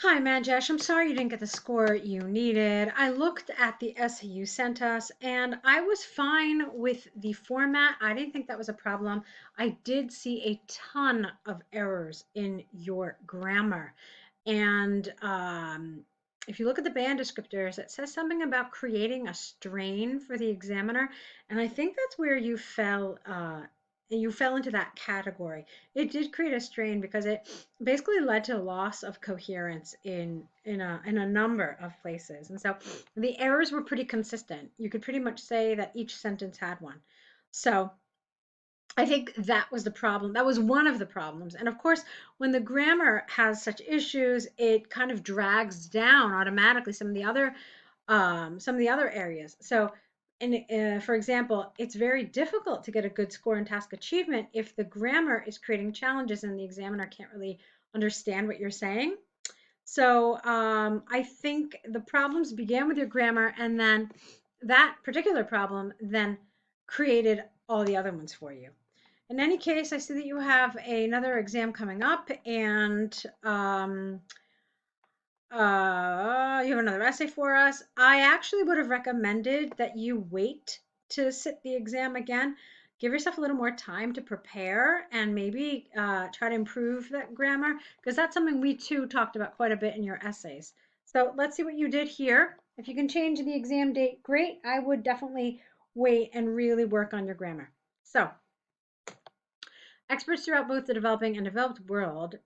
Hi, Majesh. I'm sorry you didn't get the score you needed. I looked at the essay you sent us and I was fine with the format. I didn't think that was a problem. I did see a ton of errors in your grammar. And if you look at the band descriptors, it says something about creating a strain for the examiner. And I think that's where you fell into that category. It did create a strain because it basically led to a loss of coherence in a number of places. And so the errors were pretty consistent. You could pretty much say that each sentence had one. So I think that was the problem. That was one of the problems. And of course, when the grammar has such issues, it kind of drags down automatically some of the other areas. So, for example, it's very difficult to get a good score in task achievement if the grammar is creating challenges and the examiner can't really understand what you're saying. So I think the problems began with your grammar, and then that particular problem then created all the other ones for you. In any case, I see that you have another exam coming up, and you have another essay for us. I actually would have recommended that you wait to sit the exam again. Give yourself a little more time to prepare and maybe try to improve that grammar because that's something we too talked about quite a bit in your essays. So let's see what you did here. If you can change the exam date, great. I would definitely wait and really work on your grammar. So, experts throughout both the developing and developed world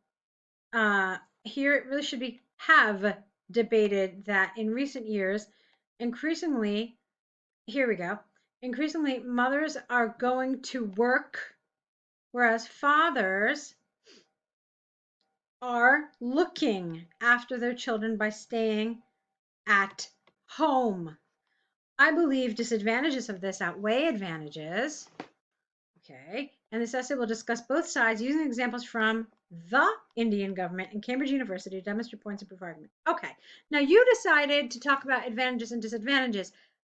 here it really should be have debated that in recent years, increasingly, here we go, increasingly mothers are going to work, whereas fathers are looking after their children by staying at home. I believe disadvantages of this outweigh advantages. Okay, and this essay will discuss both sides using examples from the Indian government and Cambridge University to demonstrate points of proof argument. Okay, now you decided to talk about advantages and disadvantages.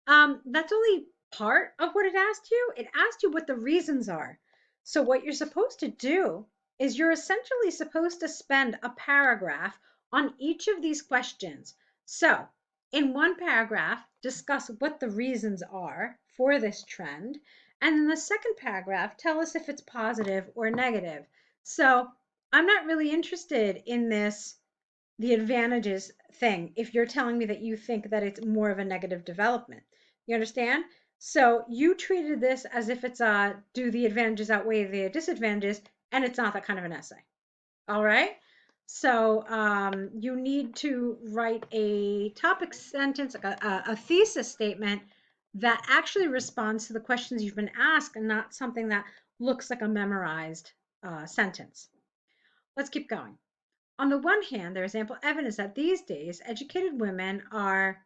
That's only part of what it asked you. It asked you what the reasons are. So what you're supposed to do is you're essentially supposed to spend a paragraph on each of these questions. So in one paragraph, discuss what the reasons are for this trend. And in the second paragraph, tell us if it's positive or negative. So I'm not really interested in the advantages thing, if you're telling me that you think that it's more of a negative development. You understand? So you treated this as if it's do the advantages outweigh the disadvantages, and it's not that kind of an essay. All right? So you need to write a topic sentence, like a thesis statement that actually responds to the questions you've been asked and not something that looks like a memorized sentence. Let's keep going. On the one hand, there is ample evidence that these days educated women are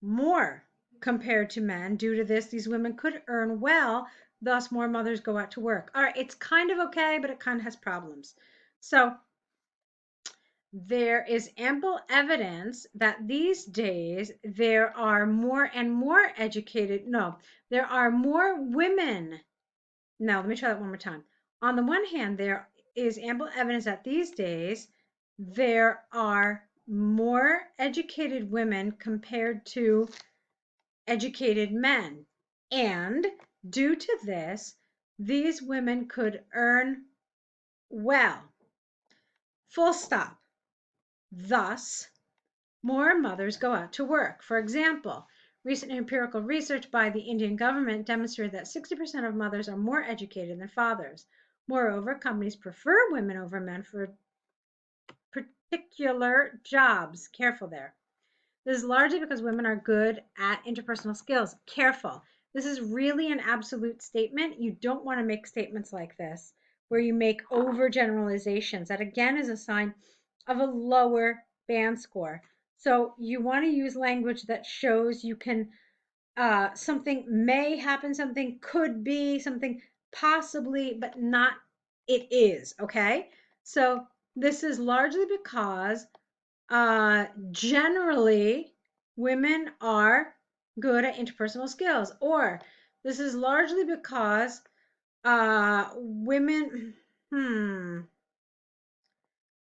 more compared to men. Due to this, these women could earn well, thus, more mothers go out to work. All right, it's kind of okay, but it kind of has problems. So, there is ample evidence that these days there are more and more educated, no, there are more women. No, let me try that one more time. On the one hand, there is ample evidence that these days there are more educated women compared to educated men. And due to this, these women could earn well. Full stop. Thus, more mothers go out to work. For example, recent empirical research by the Indian government demonstrated that 60% of mothers are more educated than fathers. Moreover, companies prefer women over men for particular jobs. Careful there. This is largely because women are good at interpersonal skills. Careful. This is really an absolute statement. You don't want to make statements like this where you make overgeneralizations. That again is a sign of a lower band score. So you want to use language that shows you can, something may happen, something could be, something possibly, but not it is. Okay. So this is largely because generally, women are good at interpersonal skills, or this is largely because women,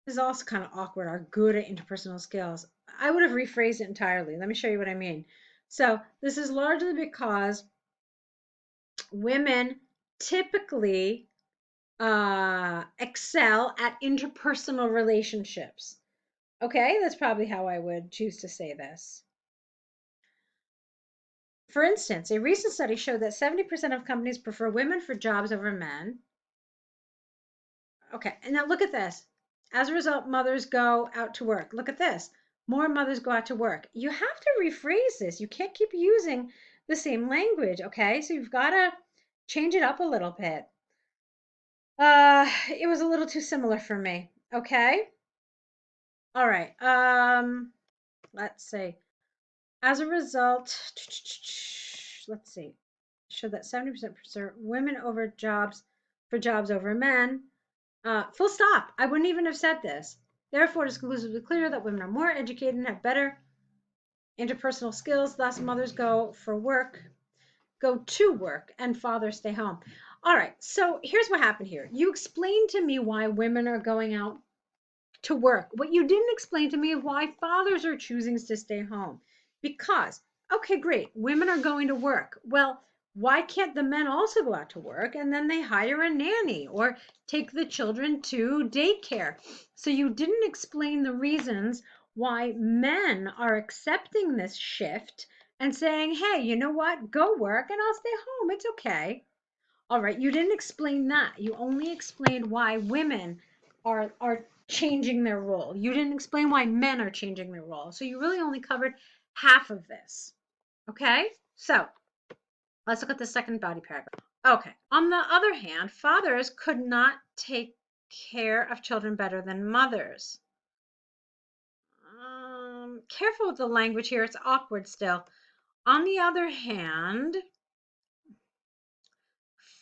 This is also kind of awkward, are good at interpersonal skills. I would have rephrased it entirely. Let me show you what I mean. So this is largely because women typically excel at interpersonal relationships. Okay, that's probably how I would choose to say this. For instance, a recent study showed that 70% of companies prefer women for jobs over men. Okay, and now look at this. As a result, mothers go out to work. Look at this. More mothers go out to work. You have to rephrase this. You can't keep using the same language, okay? So you've got to change it up a little bit. It was a little too similar for me, okay? All right. Let's see. As a result, let's see. Showed that 70% prefer women over jobs for jobs over men. Full stop. I wouldn't even have said this. Therefore, it is conclusively clear that women are more educated and have better interpersonal skills. Thus, mothers go to work, and fathers stay home. All right. So here's what happened here. You explained to me why women are going out to work. What you didn't explain to me is why fathers are choosing to stay home. Because, okay, great, women are going to work. Well, why can't the men also go out to work and then they hire a nanny or take the children to daycare? So you didn't explain the reasons why men are accepting this shift and saying, hey, you know what? Go work and I'll stay home. It's okay. All right, you didn't explain that. You only explained why women are changing their role. You didn't explain why men are changing their role. So you really only covered half of this. Okay? So, let's look at the second body paragraph. Okay. On the other hand, fathers could not take care of children better than mothers. Careful with the language here. It's awkward still. On the other hand,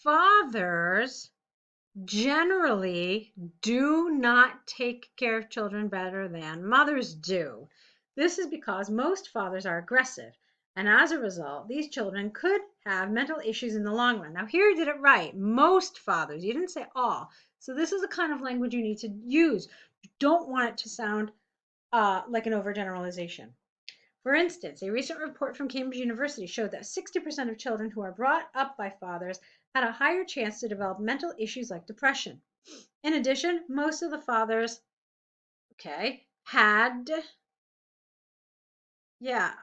fathers generally do not take care of children better than mothers do. This is because most fathers are aggressive, and as a result, these children could have mental issues in the long run. Now, here you did it right. Most fathers, you didn't say all. So, this is the kind of language you need to use. You don't want it to sound like an overgeneralization. For instance, a recent report from Cambridge University showed that 60% of children who are brought up by fathers had a higher chance to develop mental issues like depression. In addition, most of the fathers, okay, had, yeah,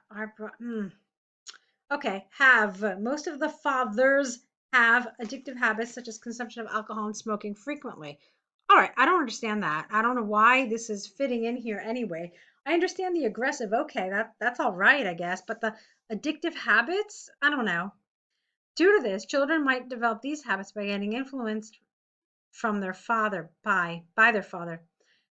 most of the fathers have addictive habits such as consumption of alcohol and smoking frequently. All right, I don't understand that. I don't know why this is fitting in here anyway. I understand the aggressive. Okay, that's all right, I guess, but the addictive habits, I don't know. Due to this, children might develop these habits by getting influenced from their father by their father.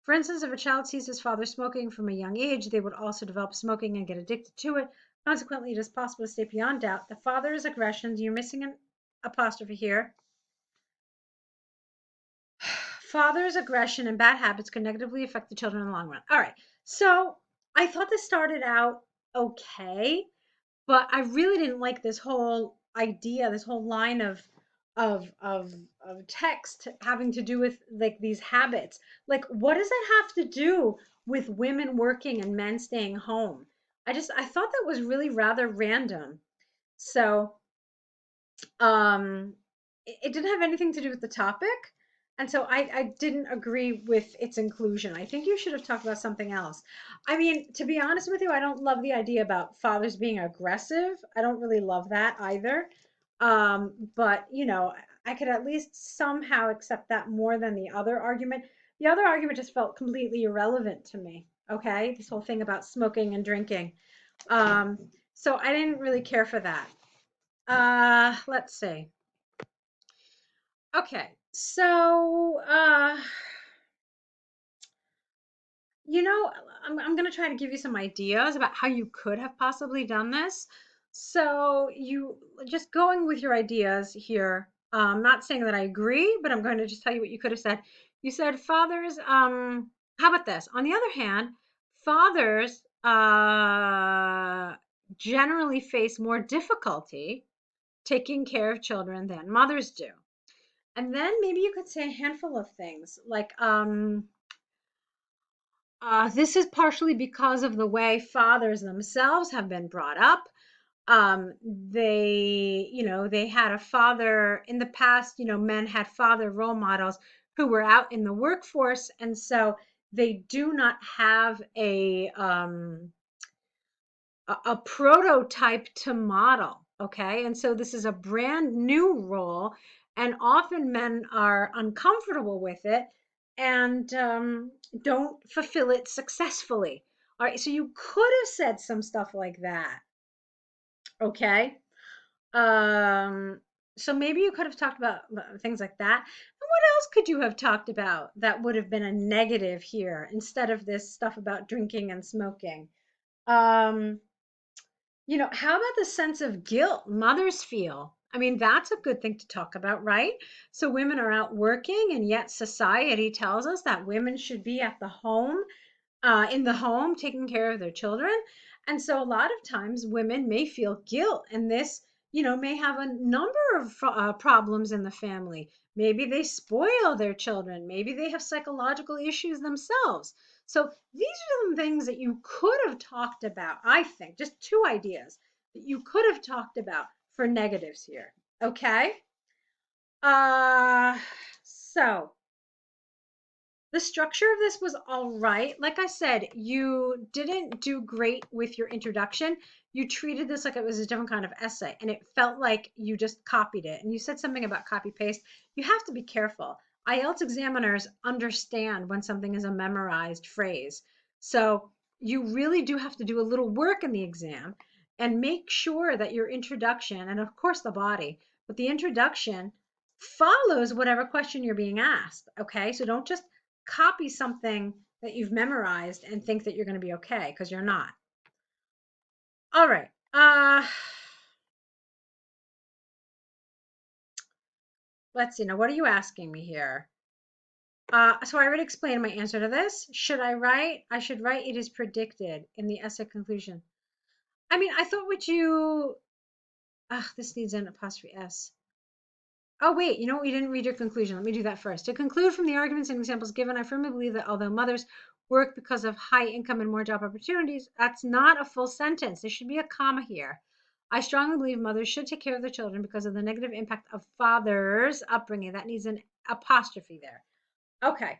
For instance, if a child sees his father smoking from a young age, they would also develop smoking and get addicted to it. Consequently, it is possible to state beyond doubt the father's aggressions, you're missing an apostrophe here. Father's aggression and bad habits can negatively affect the children in the long run. All right. So I thought this started out okay, but I really didn't like this whole idea, this whole line of text having to do with like these habits. Like, what does that have to do with women working and men staying home? I thought that was really rather random. So it didn't have anything to do with the topic. And so I didn't agree with its inclusion. I think you should have talked about something else. I mean, to be honest with you, I don't love the idea about fathers being aggressive. I don't really love that either. But, you know, I could at least somehow accept that more than the other argument. The other argument just felt completely irrelevant to me. Okay. This whole thing about smoking and drinking. Um, so I didn't really care for that. Let's see. Okay, so you know, I'm going to try to give you some ideas about how you could have possibly done this. So you just going with your ideas here. Not saying that I agree, but I'm going to just tell you what you could have said. You said fathers. How about this? On the other hand, fathers generally face more difficulty taking care of children than mothers do. And then maybe you could say a handful of things like This is partially because of the way fathers themselves have been brought up. They had a father in the past, men had father role models who were out in the workforce. And so they do not have a prototype to model. Okay. And so this is a brand new role, and often men are uncomfortable with it and don't fulfill it successfully. All right. So you could have said some stuff like that. Okay. Um, so maybe you could have talked about things like that. And what else could you have talked about that would have been a negative here instead of this stuff about drinking and smoking? Um, how about the sense of guilt mothers feel? I mean, that's a good thing to talk about, right? So women are out working, and yet society tells us that women should be at the home, in the home, taking care of their children. And so a lot of times women may feel guilt, and this, may have a number of problems in the family. Maybe they spoil their children. Maybe they have psychological issues themselves. So these are some things that you could have talked about, I think, just two ideas that you could have talked about for negatives here. Okay. Uh, so the structure of this was all right. Like I said, you didn't do great with your introduction. You treated this like it was a different kind of essay, and it felt like you just copied it. And you said something about copy paste. You have to be careful. IELTS examiners understand when something is a memorized phrase. So you really do have to do a little work in the exam and make sure that your introduction, and of course the body, but the introduction follows whatever question you're being asked. Okay. So don't just copy something that you've memorized and think that you're going to be okay, because you're not. All right. Let's see. Now, what are you asking me here? So I already explained my answer to this. Should I write? I should write it is predicted in the essay conclusion. I mean, I thought what you, this needs an apostrophe S. Oh, wait, you know what? We didn't read your conclusion. Let me do that first. To conclude from the arguments and examples given, I firmly believe that although mothers work because of high income and more job opportunities, that's not a full sentence. There should be a comma here. I strongly believe mothers should take care of their children because of the negative impact of fathers' upbringing. That needs an apostrophe there. Okay.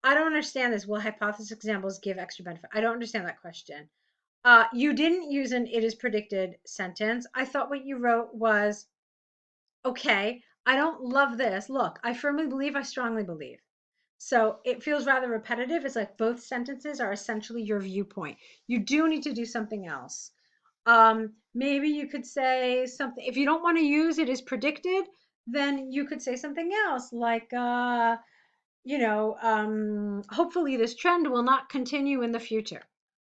I don't understand this. Will hypothesis examples give extra benefit? I don't understand that question. You didn't use an it is predicted sentence. I thought what you wrote was, okay, I don't love this. Look, I firmly believe, I strongly believe. So it feels rather repetitive. It's like both sentences are essentially your viewpoint. You do need to do something else. Maybe you could say something. If you don't want to use it as predicted, then you could say something else like, hopefully this trend will not continue in the future.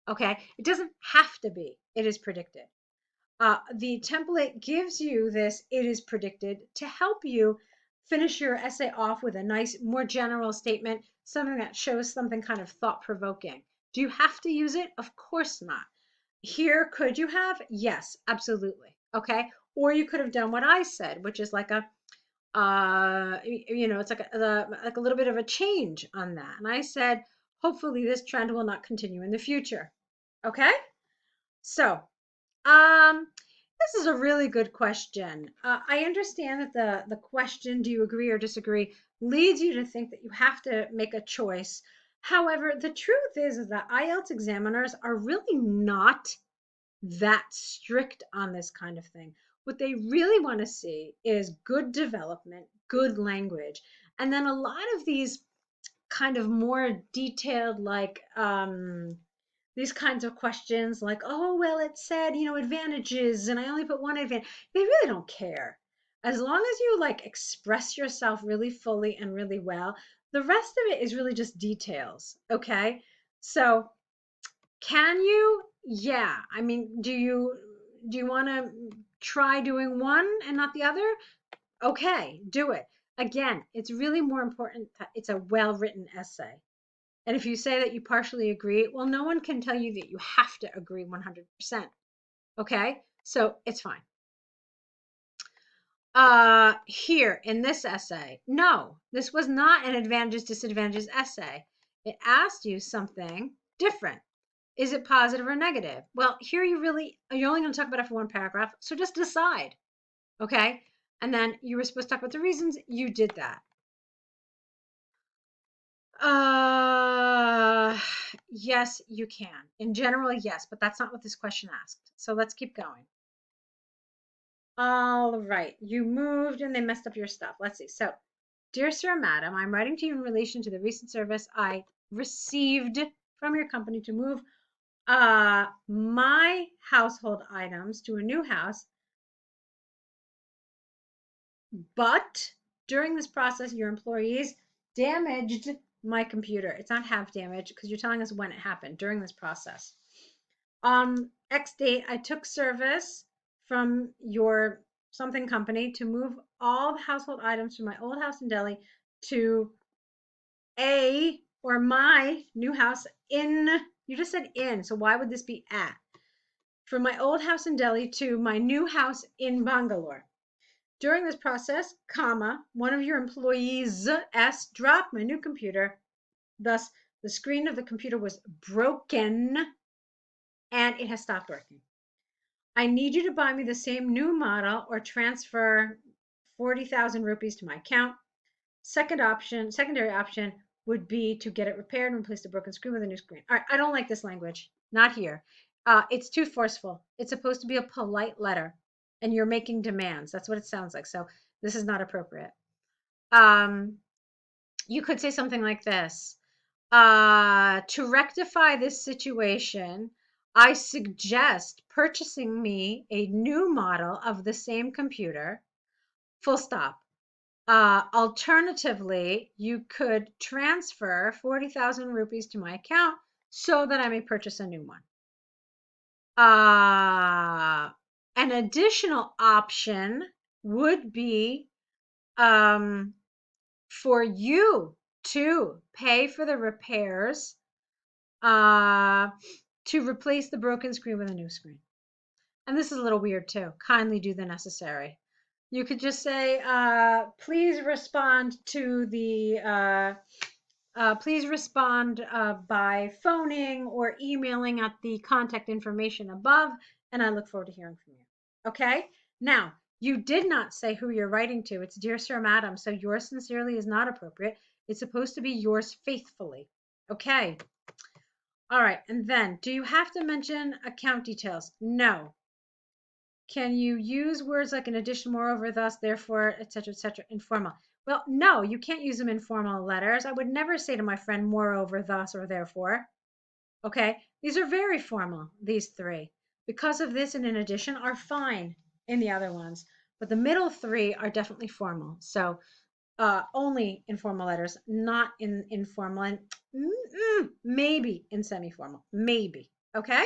Okay. It doesn't have to be, it is predicted. The template gives you this, it is predicted, to help you finish your essay off with a nice, more general statement, something that shows something kind of thought provoking. Do you have to use it? Of course not. Here, could you have? Yes, absolutely. Okay. Or you could have done what I said, which is like it's like a little bit of a change on that. And I said, hopefully this trend will not continue in the future. Okay. So, this is a really good question. I understand that the question, do you agree or disagree, leads you to think that you have to make a choice. However, the truth is that IELTS examiners are really not that strict on this kind of thing. What they really want to see is good development, good language, and then a lot of these kind of more detailed, like these kinds of questions like, oh, well, it said, advantages, and I only put one advantage. They really don't care. As long as you like express yourself really fully and really well, the rest of it is really just details. Okay. So can you? Yeah. I mean, do you want to try doing one and not the other? Okay, do it. Again, it's really more important that it's a well-written essay. And if you say that you partially agree, well, no one can tell you that you have to agree 100%. Okay? So it's fine. Here in this essay, no, this was not an advantages disadvantages essay. It asked you something different. Is it positive or negative? Well, here you're only going to talk about it for one paragraph, so just decide. Okay? And then you were supposed to talk about the reasons. You did that. Yes, you can. In general, yes, but that's not what this question asked. So let's keep going. All right, you moved and they messed up your stuff. Let's see. So, dear sir, madam, I'm writing to you in relation to the recent service I received from your company to move my household items to a new house. But during this process, your employees damaged my computer. It's not have damage because you're telling us when it happened during this process. On X date, I took service from your something company to move all the household items from my old house in Delhi to a or my new house in, you just said in, so why would this be at? From my old house in Delhi to my new house in Bangalore. During this process, comma, one of your employees, S, dropped my new computer. Thus, the screen of the computer was broken and it has stopped working. I need you to buy me the same new model or transfer 40,000 rupees to my account. Secondary option would be to get it repaired and replace the broken screen with a new screen. All right, I don't like this language. Not here. It's too forceful. It's supposed to be a polite letter, and you're making demands. That's what it sounds like. So this is not appropriate. You could say something like this. To rectify this situation, I suggest purchasing me a new model of the same computer, full stop. Alternatively, you could transfer 40,000 rupees to my account so that I may purchase a new one. An additional option would be for you to pay for the repairs to replace the broken screen with a new screen. And this is a little weird too. Kindly do the necessary. You could just say, please respond to the, please respond by phoning or emailing at the contact information above, and I look forward to hearing from you. Okay? Now, you did not say who you're writing to. It's Dear Sir, Madam, so yours sincerely is not appropriate. It's supposed to be yours faithfully. Okay? All right, and then, do you have to mention account details? No. Can you use words like in addition, moreover, thus, therefore, etc., informal? Well, no, you can't use them in formal letters. I would never say to my friend, moreover, thus, or therefore. Okay, these are very formal, these three. Because of this and in addition are fine in the other ones, but the middle three are definitely formal. So only in formal letters, not in informal, and maybe in semi-formal, maybe. Okay.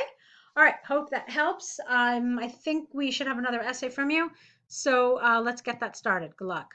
All right. Hope that helps. I think we should have another essay from you. So let's get that started. Good luck.